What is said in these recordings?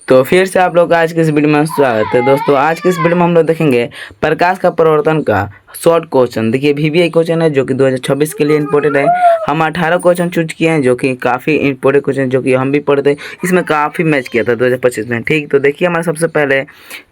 तो फिर से आप लोग का आज के इस वीडियो में स्वागत है। दोस्तों आज के इस वीडियो में हम लोग देखेंगे प्रकाश का परिवर्तन का शॉर्ट क्वेश्चन। देखिए VBI क्वेश्चन है जो कि 2026 के लिए इंपॉर्टेंट है। हम 18 क्वेश्चन चूज किए हैं जो कि काफ़ी इंपॉर्टेंट क्वेश्चन जो कि हम भी पढ़ते, इसमें काफ़ी मैच किया था 2025 में। ठीक, तो देखिए हमारा सबसे पहले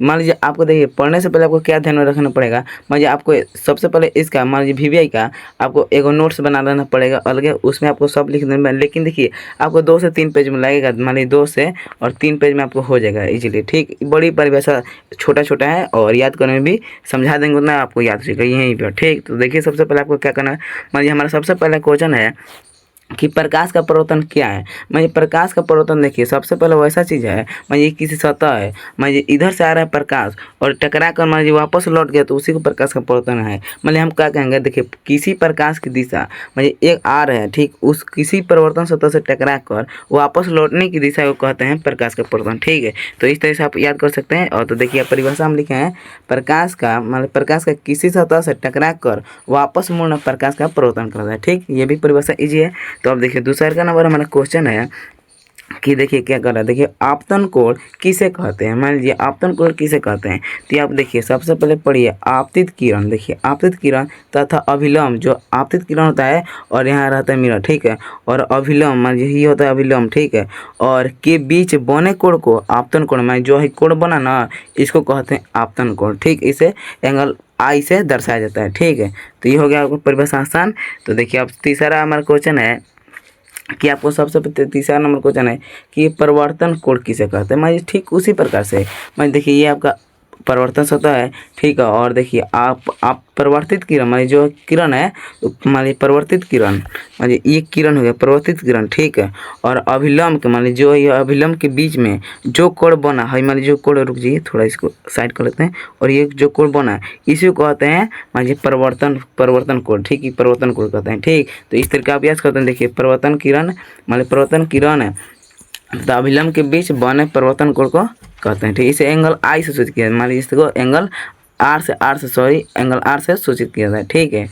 मान लीजिए आपको, देखिए पढ़ने से पहले आपको क्या ध्यान में रखना पड़ेगा। मान लीजिए आपको सबसे पहले इसका मान लीजिए VBI का आपको एक नोट्स बना लेना पड़ेगा अलग, उसमें आपको सब लिख देना। लेकिन देखिए आपको 2 से 3 पेज में लगेगा, मान लीजिए 2 से और 3 पेज में आपको हो जाएगा इजीली। ठीक, बड़ी परिभाषा छोटा छोटा है और याद करने में भी समझा देंगे उतना आपको याद रहेगा यहीं पर। ठीक, तो देखिए सबसे पहले आपको क्या करना है। मान लीजिए हमारा सबसे पहला क्वेश्चन है कि प्रकाश का परिवर्तन क्या है। मान प्रकाश का परिवर्तन देखिए सबसे पहले वैसा चीज़ है, मान ये किसी सतह है, मान इधर से आ रहा है प्रकाश और टकरा कर मान वापस लौट गया तो उसी को प्रकाश का परिवर्तन है। मान हम क्या कहेंगे, देखिए किसी प्रकाश की दिशा मान एक आ रहा है, ठीक, उस किसी परिवर्तन सतह से टकरा कर वापस लौटने की दिशा को कहते हैं प्रकाश का परिवर्तन। ठीक है, तो इस तरह से आप याद कर सकते हैं। और तो देखिए परिभाषा हम लिखे हैं, प्रकाश का मतलब प्रकाश का किसी सतह से टकरा कर वापस मुड़ना प्रकाश का परिवर्तन करता है। ठीक, ये भी परिभाषा ईजी है। तो अब देखिए दूसरा का नंबर हमारा क्वेश्चन है कि देखिए क्या कर रहा है। देखिए आपतन कोण किसे कहते हैं। मान लीजिए आपतन कोण किसे कहते हैं, तो आप देखिए सबसे पहले पढ़िए आपतित किरण। देखिए आपतित किरण तथा अभिलंब, जो आपतित किरण होता है और यहाँ रहता है मिरर, ठीक है, और अभिलंब मान लीजिए ये होता है अभिलंब, ठीक है, और के बीच बने कोण को आपतन कोण, मान जो है कोण बना ना, इसको कहते हैं आपतन कोण। ठीक, इसे एंगल आई से दर्शाया जाता है। ठीक है, तो ये हो गया आपको परिभाषा आसान। तो देखिए अब तीसरा हमारा क्वेश्चन है कि आपको सबसे तीसरा नंबर क्वेश्चन है कि परिवर्तन कोण किसे कहते हैं। मान ठीक उसी प्रकार से मान देखिए ये आपका परिवर्तन सतह है, ठीक है, और देखिए आप परिवर्तित किरण मान जो किरण है, मान परिवर्तित किरण मान ये किरण हो गया परिवर्तित किरण, ठीक है, और अभिलंब के मान जो ये अभिलंब के बीच में जो कोण बना है, मान जो कोण, रुक जाइए थोड़ा इसको साइड कर लेते हैं, और ये जो कोण बना है इसी को कहते हैं मान परिवर्तन कोण। ठीक है, परिवर्तन कोण कहते हैं। ठीक, तो इस तरीके आप याद करते हैं। देखिए परिवर्तन किरण मान परिवर्तन किरण है तो अभिलंब के बीच बने परिवर्तन कोण को कहते हैं। ठीक, इसे एंगल आई से सूचित किया, मान लीजिए इसको एंगल एंगल आर से सूचित किया जाता है। ठीक है,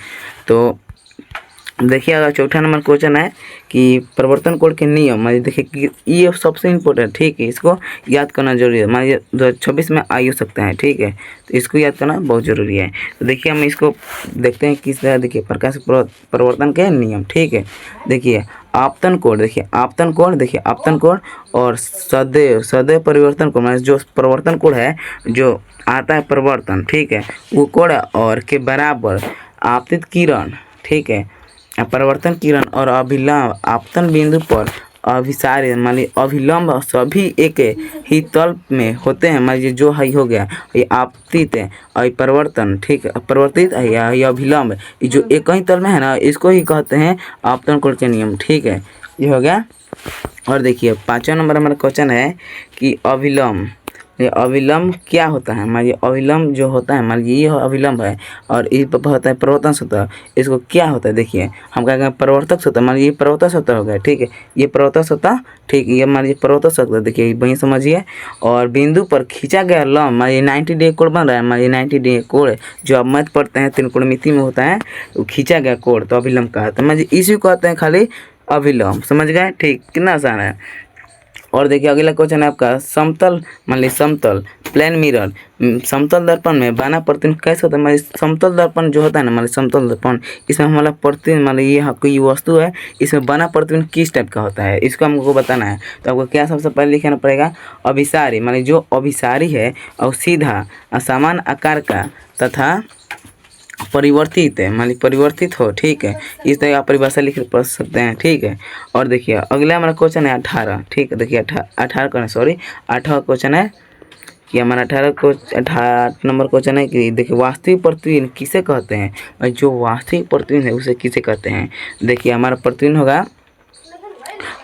तो देखिए अगर चौथा नंबर क्वेश्चन है कि परिवर्तन कोण के नियम, मान देखिए कि ये सबसे इम्पोर्टेंट, ठीक है, इसको याद करना जरूरी है। मान लीजिए 2026 में आ सकता है। ठीक है, तो इसको याद करना बहुत ज़रूरी है। तो देखिए हम इसको देखते हैं किस तरह। देखिए प्रकाश परिवर्तन के नियम, ठीक है, देखिए आपतन कोण, देखिए आपतन कोण, देखिए आपतन कोण और सदैव परिवर्तन कोण, मान जो परिवर्तन कोण है जो आता है परिवर्तन, ठीक है, वो कोण और के बराबर आपतित किरण, ठीक है, परिवर्तन किरण और अभिलंब आपतन बिंदु पर अभिसारी मान लीजिए अभिलंब सभी एक ही तल में होते हैं। मान लीजिए जो है हो गया ये आपतित है और परिवर्तन, ठीक है, परिवर्तित है या ये अभिलंब, ये जो एक ही तल में है ना, इसको ही कहते हैं आपतन कोण के नियम। ठीक है, ये हो गया। और देखिए 5वां नंबर हमारा क्वेश्चन है कि अभिलंब, ये अभिलंब क्या होता है। मान लीजिए अभिलंब जो होता है, मान लीजिए ये अभिलंब है और इस पर होता है परिवर्तन सतह, इसको क्या होता है। देखिए हम क्या कहेंगे परिवर्तक सतह, मान लीजिए परिवर्तक सतह हो गया, ठीक है, ये परिवर्तक सतह, ठीक है, ये मान लीजिए परिवर्तक सतह, देखिए वहीं समझिए, और बिंदु पर खींचा गया लंब, मान लीजिए 90 डिग्री कोण बन रहा है, मान लीजिए 90 डिग्री कोण जो आप मैथ पढ़ते हैं त्रिकोणमिति में होता है, वो खींचा गया कोण तो अभिलंब का है। तो मान लीजिए इसी को कहते हैं खाली अभिलंब, समझ गए। ठीक, कितना आसान है। और देखिए अगला क्वेश्चन है आपका समतल, मान लीजिए समतल प्लेन मिरर, समतल दर्पण में बना प्रतिबिंब कैसे होता है। मान समतल दर्पण जो होता है ना, मान समतल दर्पण, इसमें हमारा प्रतिबिंब मान लीजिए कोई वस्तु है, इसमें बना प्रतिबिंब किस टाइप का होता है, इसको हमको बताना है। तो आपको क्या सबसे पहले लिखना पड़ेगा, अभिसारी, मान लीजिए जो अभिसारी है और सीधा समान आकार का तथा परिवर्तित है, मान लीजिए परिवर्तित हो, ठीक है, इस तरह आप परिभाषा लिख पढ़ सकते हैं। ठीक है, और देखिए अगला हमारा क्वेश्चन है 18, ठीक है, देखिए 18 क्वेश्चन है कि हमारा 18 नंबर क्वेश्चन है कि देखिए वास्तविक प्रतिबिंब किसे कहते हैं। जो वास्तविक प्रतिबिंब है उसे किसे कहते हैं। देखिए हमारा प्रतिबिंब होगा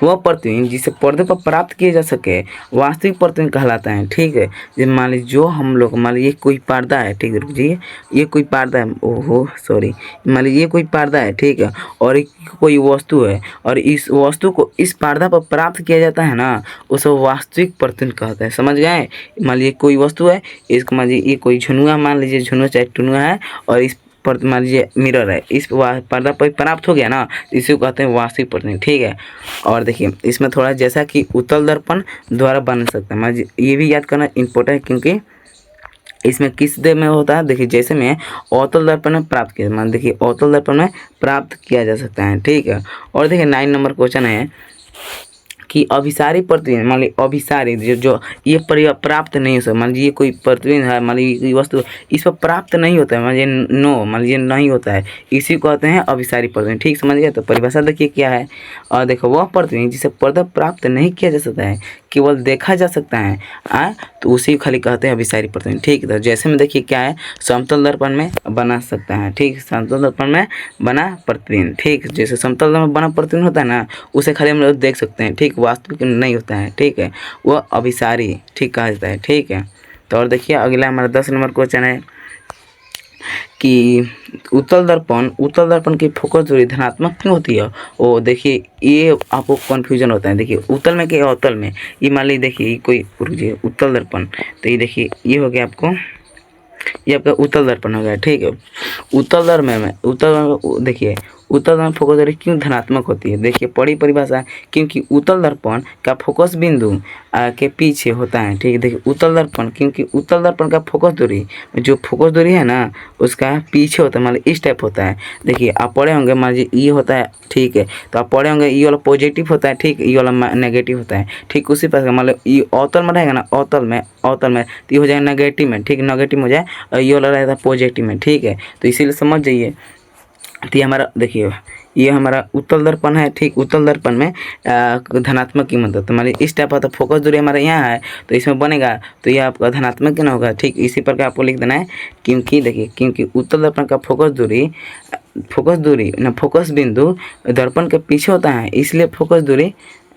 वह प्रतिबिंब जिसे पर्दे पर प्राप्त किया जा सके वास्तविक प्रतिबिंब कहलाता है। ठीक है, जैसे मान लीजिए जो हम लोग, मान लीजिए कोई पर्दा है, ठीक है, रुकिए, ये कोई पर्दा है, ओहो सॉरी, मान लीजिए ये कोई पर्दा है, ठीक है, और एक कोई वस्तु है और इस वस्तु को इस पर्दा पर प्राप्त किया जाता है ना, उसे वास्तविक प्रतिबिंब कहते हैं। समझ गए। मान लीजिए कोई वस्तु है, इसको मान लीजिए ये कोई झुनुआ, मान लीजिए झुनुआ चाहे टुनुआ है, और इस मान लीजिए मिरर है, इस पर्दा पर प्राप्त हो गया ना, इसी को कहते हैं वास्तविक प्रतिबिंब, ठीक है। और देखिए इसमें थोड़ा जैसा कि उत्तल दर्पण द्वारा बन सकता है, मान लीजिए ये भी याद करना इम्पोर्टेंट है, क्योंकि इसमें किस दे में होता है, देखिए जैसे में अवतल दर्पण में प्राप्त किया, मान देखिए अवतल दर्पण में प्राप्त किया जा सकता है, ठीक है। और देखिए 9 नंबर क्वेश्चन है कि अभिसारी प्रतिबिंब, मान लीजिए अभिसारी जो ये प्राप्त नहीं हो सकता, मान लीजिए कोई प्रतिबिंब है, मान लीजिए कोई वस्तु इस पर प्राप्त नहीं होता है, मान लीजिए मान लीजिए नहीं होता है, इसी को कहते हैं अभिसारी प्रतिबिंब, ठीक समझ गए। तो परिभाषा देखिए क्या है, और देखो वह प्रतिबिंब जिसे पर्दा प्राप्त नहीं किया जा सकता है, केवल देखा जा सकता है, तो उसी खाली कहते हैं अभिसारी प्रतिबिंब, ठीक। तो जैसे में देखिए क्या है, समतल दर्पण में बना सकता है, ठीक, समतल दर्पण में बना प्रतिबिंब, ठीक। जैसे समतल दर्पण में बना प्रतिबिंब होता है ना, उसे खाली हम लोग देख सकते हैं, ठीक, वास्तविक नहीं होता है, ठीक है, वह अभिसारी, ठीक कहा जाता है, ठीक है। तो और देखिए अगला हमारा 10 नंबर क्वेश्चन है कि उत्तल दर्पण की फोकस दूरी धनात्मक क्यों होती है। वो देखिए ये आपको कन्फ्यूजन होता है, देखिए उत्तल में क्या अवतल में, ये मान लीजिए देखिए कोई उत्तल दर्पण, तो ये देखिए ये हो गया आपको, ये आपका उत्तल दर्पण हो गया, ठीक है। देखिए उत्तल दर्पण फोकस दूरी क्यों धनात्मक होती है, देखिए पढ़ी परिभाषा, क्योंकि उत्तल दर्पण का फोकस बिंदु के पीछे होता है, ठीक है। देखिए उत्तल दर्पण, क्योंकि उत्तल दर्पण का फोकस दूरी, जो फोकस दूरी है ना उसका पीछे होता है, मान लीजिए इस टाइप होता है। देखिए आप पढ़े होंगे, मान लीजिए ये होता है, ठीक है, तो आप पढ़े होंगे ये वाला पॉजिटिव होता है, ठीक, ये वाला नेगेटिव होता है, ठीक। उसी प्रकार मान लो ये अवतल में रहेगा ना, अवतल में तो ये हो जाएगा नेगेटिव में, ठीक, नेगेटिव हो जाए, और ये वाला रहेगा पॉजिटिव में, ठीक है। तो इसीलिए समझ जाइए, तो ये हमारा देखिए ये हमारा उत्तल दर्पण है, ठीक। उत्तल दर्पण में धनात्मक की मदद, तो मान लीजिए इस टाइप का, तो फोकस दूरी हमारे यहाँ है तो इसमें बनेगा, तो ये आपका धनात्मक क्यों होगा, ठीक। इसी प्रकार आपको लिख देना है, क्योंकि देखिए क्योंकि उत्तल दर्पण का फोकस दूरी ना, फोकस बिंदु दर्पण के पीछे होता है, इसलिए फोकस दूरी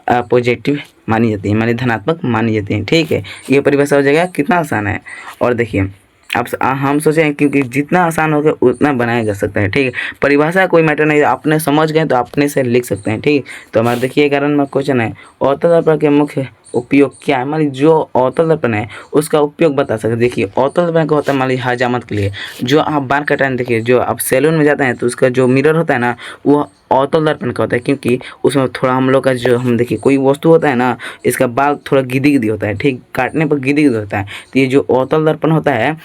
पॉजिटिव मानी जाती है, मानी धनात्मक मानी जाती है, ठीक है। ये परिभाषा हो जाएगा, कितना आसान है। और देखिए अब हम सोचें, क्योंकि जितना आसान होगा उतना बनाया जा सकता है, ठीक है। परिभाषा कोई मैटर नहीं, आपने समझ गए तो अपने से लिख सकते हैं, ठीक। तो हमारा देखिए 11 नंबर क्वेश्चन है, अवतल दर्पण के मुख्य उपयोग क्या है, मान लीजिए जो अवतल दर्पण है उसका उपयोग बता सकते। देखिए अवतल दर्पण का होता है मान लीजिए हजामत के लिए, जो आप बाल कटाने, देखिए जो आप सैलून में जाते हैं तो उसका जो मिरर होता है ना वो अवतल दर्पण का होता है, क्योंकि उसमें थोड़ा हम लोग का जो हम देखिए कोई वस्तु होता है ना, इसका बाल थोड़ा गिदी गिदी होता है, ठीक, काटने पर गिदी गिदी होता है, तो ये जो अवतल दर्पण होता है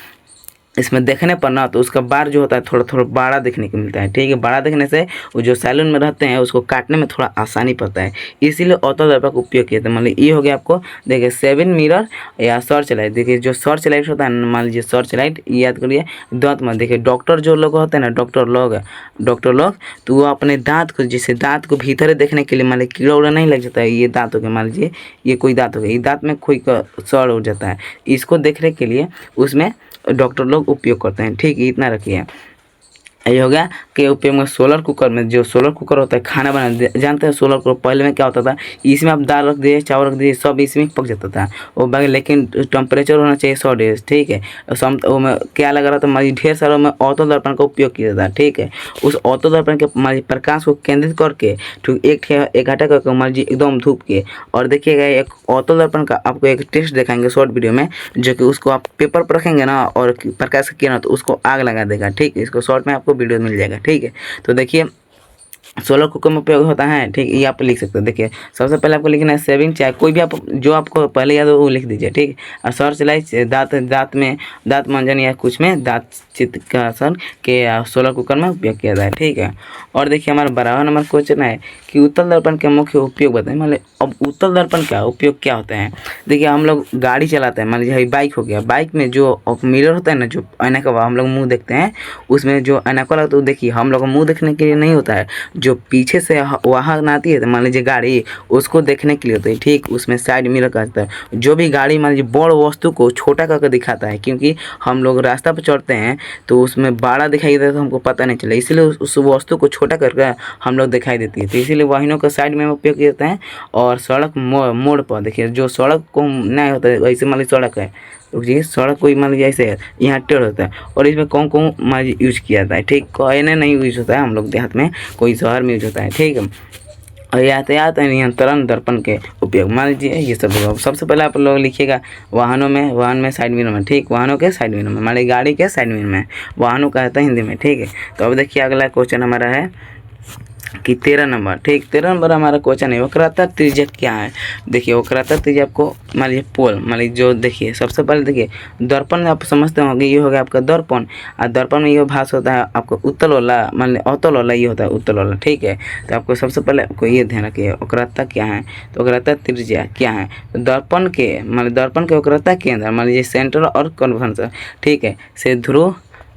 इसमें देखने पर ना तो उसका बार जो होता है थोड़ा थोड़ा बड़ा देखने को मिलता है, ठीक है। बड़ा देखने से वो जो सैलून में रहते हैं उसको काटने में थोड़ा आसानी पड़ता है, इसीलिए अवतल दर्पण का उपयोग किया था। मान लीजिए ये हो गया आपको, देखिए 7 मिरर या सर्च लाइट, देखिए जो सर्च लाइट होता है, मान लीजिए सर्च लाइट याद करिए, दांत में देखिए डॉक्टर जो लोग होते हैं ना, डॉक्टर लोग तो वो अपने दांत को, जैसे दांत को भीतर देखने के लिए, मान लीजिए कीड़ा उड़ा नहीं लग जाता है, ये दांत हो गया, मान लीजिए ये कोई दांत हो गया, ये दांत में कोई सड़ उड़ जाता है, इसको देखने के लिए उसमें डॉक्टर लोग उपयोग करते हैं, ठीक, इतना रखिए। ये हो गया कि उपयोग में सोलर कुकर में, जो सोलर कुकर होता है खाना बनाने, जानते हैं सोलर कुकर पहले में क्या होता था, इसमें आप दाल रख दिए, चावल रख दिए, सब इसमें पक जाता था वो बाकी, लेकिन टेम्परेचर होना चाहिए 100 डिग्री, ठीक है। में क्या लगा रहा था, मान ढेर सारा में अवतल दर्पण का उपयोग किया था, ठीक है। उस अवतल दर्पण के मान प्रकाश को केंद्रित करके, ठीक, एक घटा करके मान लीजिए एकदम धूप के, और देखिएगा एक अवतल दर्पण का आपको एक टेस्ट दिखाएंगे शॉर्ट वीडियो में, जो कि उसको आप पेपर पर रखेंगे ना और प्रकाश किया तो उसको आग लगा देगा, ठीक। इसको शॉर्ट में आपको वीडियो मिल जाएगा, ठीक है। तो देखिए सोलर कुकर में उपयोग होता है, ठीक, ये आप लिख सकते हो। देखिए सबसे पहले आपको लिखना है सेविंग, चाहे कोई भी आप जो आपको पहले याद हो वो लिख दीजिए, ठीक। और सर्च लाइट दांत मंजन या कुछ में दांत चित्रकरण के सोलर कुकर में उपयोग किया जाए, ठीक है। और देखिए हमारा 12वां नंबर क्वेश्चन है कि उत्तल दर्पण के मुख्य उपयोग बताएं। मान लीजिए अब उत्तल दर्पण का उपयोग क्या होता है, देखिए हम लोग गाड़ी चलाते हैं, मान लीजिए बाइक हो गया, बाइक में जो मिरर होता है ना, जो ऐना का हम लोग मुँह देखते हैं, उसमें जो ऐना का लगता है, देखिए हम लोग मुँह देखने के लिए नहीं होता है, जो पीछे से वाहन आती है, मान लीजिए गाड़ी, उसको देखने के लिए होता है, ठीक। उसमें साइड मिरर कहता है, जो भी गाड़ी मान लीजिए बड़ वस्तु को छोटा करके दिखाता है, क्योंकि हम लोग रास्ता पर चढ़ते हैं तो उसमें बड़ा दिखाई देता है तो हमको पता नहीं चला, इसलिए उस वस्तु को छोटा करके हम लोग दिखाई देती है, तो इसीलिए वाहनों का साइड में उपयोग किया जाता है। और सड़क मोड़ पर देखिए, जो सड़क को नहीं होता है, वैसे मान लीजिए सड़क है तो जी सड़क कोई मान लीजिए ऐसे है, यहाँ टेढ़ होता है, और इसमें कौन कौन मान लीजिए यूज किया जाता है, ठीक। कोई नहीं यूज होता है, हम लोग देहात में, कोई शहर में यूज होता है, ठीक है। और यातायात नियंत्रण दर्पण के उपयोग, मान लीजिए ये सब होगा। सबसे पहले आप लोग लिखिएगा वाहन में साइड मिरर में, ठीक, वाहनों के साइड मिरर में, मान लीजिए गाड़ी के साइड मिरर में, वाहनों का आता है हिंदी में, ठीक है। तो अब देखिए अगला क्वेश्चन हमारा है कि 13 नंबर, ठीक, 13 नंबर हमारा क्वेश्चन है वक्रता त्रिज्या क्या है। देखिए वक्रता त्रिज्या आपको मान लीजिए पोल, मान लीजिए जो देखिए सबसे पहले देखिए दर्पण आप समझते होंगे, ये हो गया आपका दर्पण, और दर्पण में ये भास होता है आपको उत्तल वाला, मान लीजिए अवतल वाला, ये होता है उत्तल वाला, ठीक है। तो आपको सबसे पहले आपको ये ध्यान रखिए वक्रता क्या है, तो वक्रता त्रिज्या क्या है। तो दर्पण के मान लीजिए दर्पण के वक्रता केंद्र मान लीजिए सेंटर और कन्वर्जेंस, ठीक है, से ध्रुव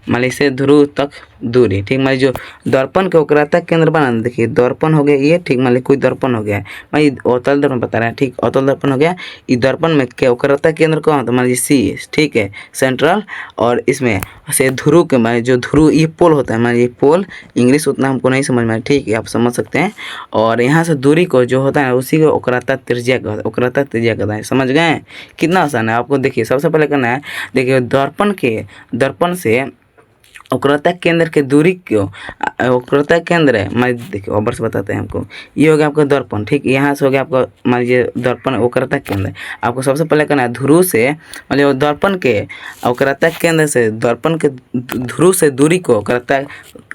मान लीजिए ध्रुव तक दूरी, ठीक, मान लीजिए जो दर्पण के वक्रता केंद्र बना, देखिए दर्पण हो गया ये, ठीक, मान लीजिए कोई दर्पण हो गया, मान लीजिए अवतल दर्पण बता रहा है, ठीक, अवतल दर्पण हो गया। इस दर्पण में क्या वक्रता केंद्र कौन होता है, मान लीजिए सी, ठीक है, सेंट्रल, और इसमें से ध्रुव के मान जो ध्रुव ये पोल होता है, मान लीजिए पोल, इंग्लिश उतना हमको नहीं समझ में, ठीक है, आप समझ सकते हैं। और यहाँ से दूरी को जो होता है उसी को वक्रता त्रिज्या कहता है, वक्रता त्रिज्या कहता है, समझ गए। कितना आसान है, आपको देखिए सबसे पहले करना है, देखिए दर्पण से वक्रता केंद्र के दूरी क्यों, वक्रता केंद्र है, मैं देखिए ऊपर से बताते हैं हमको, ये हो गया आपका दर्पण, ठीक, यहाँ से हो गया आपका मान लीजिए दर्पण वक्रता केंद्र। आपको सबसे पहले करना है ध्रुव से मान लीजिए दर्पण के वक्रता केंद्र से दर्पण के ध्रुव से दूरी को वक्रता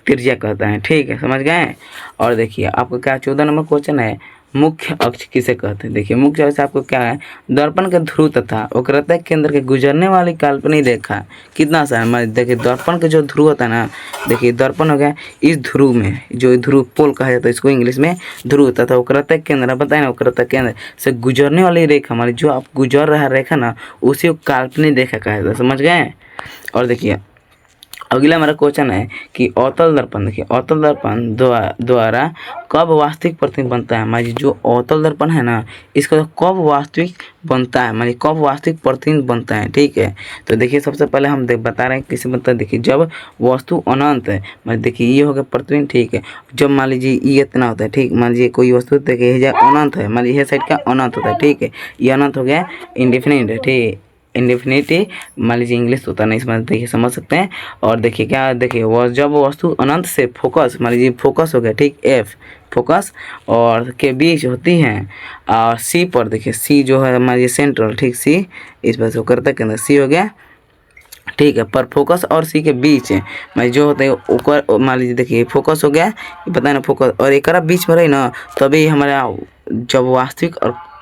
त्रिज्या कहता है, ठीक है, समझ गए। और देखिए आपको क्या 14 नंबर क्वेश्चन है, मुख्य अक्ष किसे कहते हैं। देखिए मुख्य अक्ष आपको क्या है, दर्पण के ध्रुव तथा वक्रता केंद्र के गुजरने वाली काल्पनिक रेखा। कितना आसान है, देखिए दर्पण के जो ध्रुव होता है ना, देखिए दर्पण हो गया, इस ध्रुव में जो ध्रुव पोल कहा जाता है इसको इंग्लिश में ध्रुव, तथा वक्रता केंद्र बताए ना, वक्रता केंद्र से गुजरने वाली रेखा हमारी जो आप गुजर रहा रेखा ना, उसी को काल्पनिक रेखा कहा जाता है, समझ गए। और देखिए अगला हमारा क्वेश्चन है कि अवतल दर्पण, देखिए अवतल दर्पण द्वारा कब वास्तविक प्रतिबिंब बनता है। मान जो अवतल दर्पण है ना, इसका कब वास्तविक बनता है, मान कब वास्तविक प्रतिबिंब बनता है, ठीक है। तो देखिए सबसे पहले हम बता रहे हैं किसे बनता है, देखिए जब वस्तु अनंत है, मान देखिए ये हो गया प्रतिबिंब, ठीक है। जब मान लीजिए ये इतना होता है, ठीक, मान लीजिए कोई वस्तु देखिए अनंत है, मान लीजिए साइड का अनंत होता है, ठीक है, ये अनंत हो गया इंडेफिनिट है, ठीक, इंडेफिनिटी मान लीजिए इंग्लिश होता नहीं समझ, देखिए समझ सकते हैं। और देखिए क्या, देखिए वो जब वस्तु अनंत से फोकस मान लीजिए फोकस हो गया, ठीक, एफ फोकस और के बीच होती हैं, और सी पर देखिए सी जो है मान लीजिए सेंट्रल, ठीक, सी इस पर से करता के अंदर सी हो गया, ठीक है, पर फोकस और सी के बीच मैं जो होता है ऊपर मान लीजिए देखिए फोकस हो गया, पता है ना, फोकस और एक बीच में रही ना, तभी हमारा जब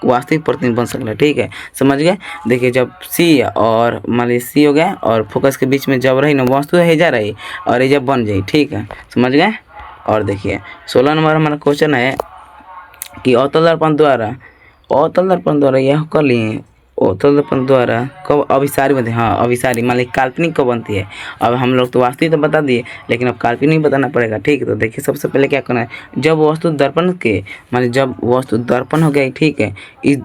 वास्तविक प्रतिबिंब बन सकता है, ठीक है, समझ गए। देखिए जब सी और मान लीजिए सी हो गया और फोकस के बीच में जब रही ना वस्तु हेजा रही और ये जब बन जाए, ठीक है, समझ गए। और देखिए 16 नंबर हमारा क्वेश्चन है कि अवतल दर्पण द्वारा यह कर लिए, अवतल दर्पण द्वारा कब अभिसारी बनती है। हाँ अभिसारी मान लीजिए काल्पनिक कब बनती है। अब हम लोग तो वास्तविक तो बता दिए, लेकिन अब काल्पनिक बताना पड़ेगा, ठीक है। तो देखिए सबसे पहले क्या करना है, जब वस्तु दर्पण के मान लीजिए जब वस्तु दर्पण हो गया, ठीक है, इस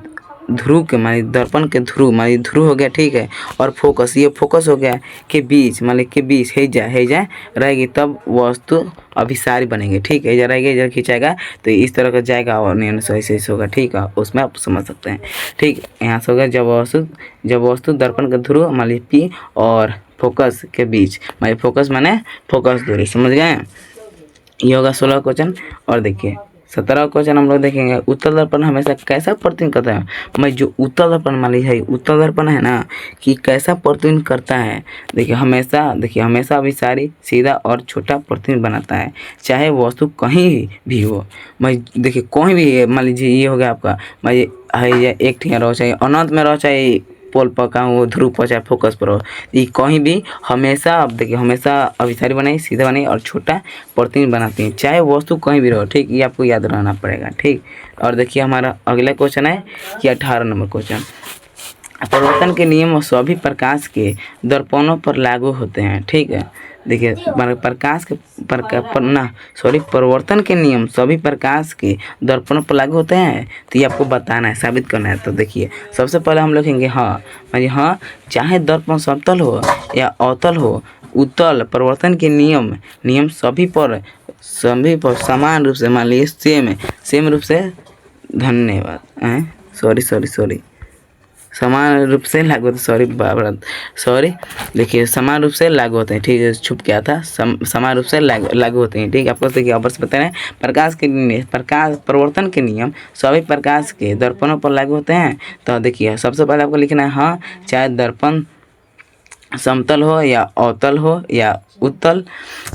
ध्रुव के मान लीजिए दर्पण के ध्रुव मान लीजिए ध्रुव हो गया, ठीक है, और फोकस ये फोकस हो गया के बीच मान लीजिए के बीच हेजा रहेगी, तब वस्तु अभिसारी बनेंगे, ठीक है, इधर रहेगा इधर खिंचाएगा तो इस तरह का जाएगा और ऐसे होगा, ठीक है, उसमें आप समझ सकते हैं, ठीक। यहाँ से हो गया जब वस्तु दर्पण का ध्रुव मान लीजिए पी और फोकस के बीच मान फोकस माने फोकस दूरी, समझ गए। ये होगा 16 क्वेश्चन। और देखिए 17 क्वेश्चन हम लोग देखेंगे, उत्तल दर्पण हमेशा कैसा प्रतिबिंब करता है। मैं जो उत्तल दर्पण मान लीजिए उत्तल दर्पण है ना कि कैसा प्रतिबिंब करता है, देखिए हमेशा अभिसारी सीधा और छोटा प्रतिबिंब बनाता है, चाहे वस्तु कहीं भी हो। मैं देखिए कहीं भी मान लीजिए ये हो गया आपका मैं ये एक ठिकाना रहो, चाहे अनंत में रहो, चाहे पोल पर का वो ध्रुव पर चाहे फोकस पर हो, ये कहीं भी हमेशा अब देखिए हमेशा अभिसारी बनाई सीधा बनाई और छोटा प्रतिबिंब बनाती है, चाहे वस्तु कहीं भी रहो, ठीक, ये आपको याद रहना पड़ेगा, ठीक। और देखिए हमारा अगला क्वेश्चन है कि 18 नंबर क्वेश्चन, परिवर्तन के नियम सभी प्रकाश के दर्पणों पर लागू होते हैं, ठीक है। देखिए परिवर्तन के नियम सभी प्रकाश के दर्पणों पर लागू होते हैं, तो ये आपको बताना है, साबित करना है। तो देखिए सबसे पहले हम लिखेंगे हाँ चाहे दर्पण समतल हो या अवतल हो, उत्तल परिवर्तन के नियम सभी पर समान रूप से मान लीजिए सेम रूप से, धन्यवाद, समान रूप से लागू होते, सॉरी देखिए समान रूप से लागू होते हैं, ठीक है, छुप गया था, समान रूप से लागू होते हैं, ठीक है। आपको देखिए ऊपर से बता रहे हैं प्रकाश प्रवर्तन के नियम सभी प्रकाश के दर्पणों पर लागू होते हैं। तो देखिए सबसे पहले आपको लिखना है हाँ, चाहे दर्पण समतल हो या अवतल हो या उत्तल,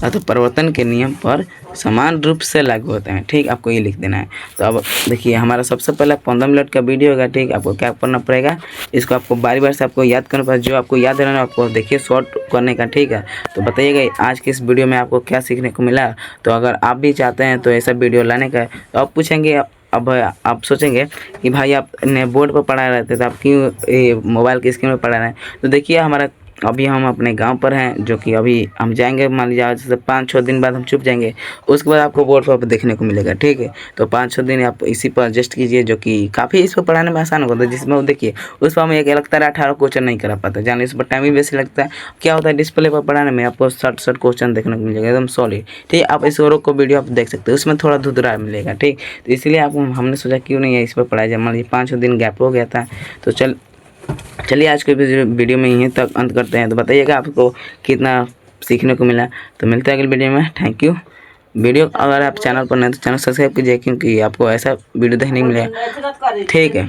तो परिवर्तन के नियम पर समान रूप से लागू होते हैं, ठीक, आपको ये लिख देना है। तो अब देखिए हमारा सबसे पहले 15 मिनट का वीडियो होगा, ठीक। आपको क्या करना पड़ेगा, इसको आपको बारी बार से आपको याद करना पड़ेगा, जो आपको याद रहना आपको देखिए शॉर्ट करने का, ठीक है। तो बताइएगा आज के इस वीडियो में आपको क्या सीखने को मिला। तो अगर आप भी चाहते हैं तो ऐसा वीडियो लाने का, तो आप पूछेंगे, अब आप सोचेंगे कि भाई आपने बोर्ड पर पढ़ा रहे थे तो आप क्यों मोबाइल की स्क्रीन में पढ़ा रहे हैं। तो देखिए हमारा अभी हम अपने गांव पर हैं, जो कि अभी हम जाएंगे, मान लीजिए आज से 5-6 दिन बाद हम छुप जाएंगे, उसके बाद आपको बोर्ड पर देखने को मिलेगा, ठीक है। तो 5-6 दिन आप इसी पर एडजस्ट कीजिए, जो कि काफ़ी इस पर पढ़ाने में आसान होता है, जिसमें वो देखिए उस पर हमें एक लगता है 18 क्वेश्चन नहीं करा पाता, जान इस पर टाइम भी बेसी लगता है। क्या होता है डिस्प्ले पर पढ़ाने में आपको 60 क्वेश्चन देखने को मिलेगा एकदम सॉलिड, ठीक है। आप इस औरों को वीडियो आप देख सकते हो, उसमें थोड़ा धुधरा मिलेगा, ठीक। तो इसलिए आप हमने सोचा क्यों नहीं है इस पर पढ़ाया जाए, मान लीजिए 5-6 दिन गैप हो गया था। तो चलिए आज के वीडियो में यहीं तक अंत करते हैं। तो बताइएगा आपको कितना सीखने को मिला। तो मिलते हैं अगले वीडियो में, थैंक यू। वीडियो अगर आप चैनल पर नए तो चैनल सब्सक्राइब कीजिए, क्योंकि आपको ऐसा वीडियो देखने को मिलेगा, ठीक है।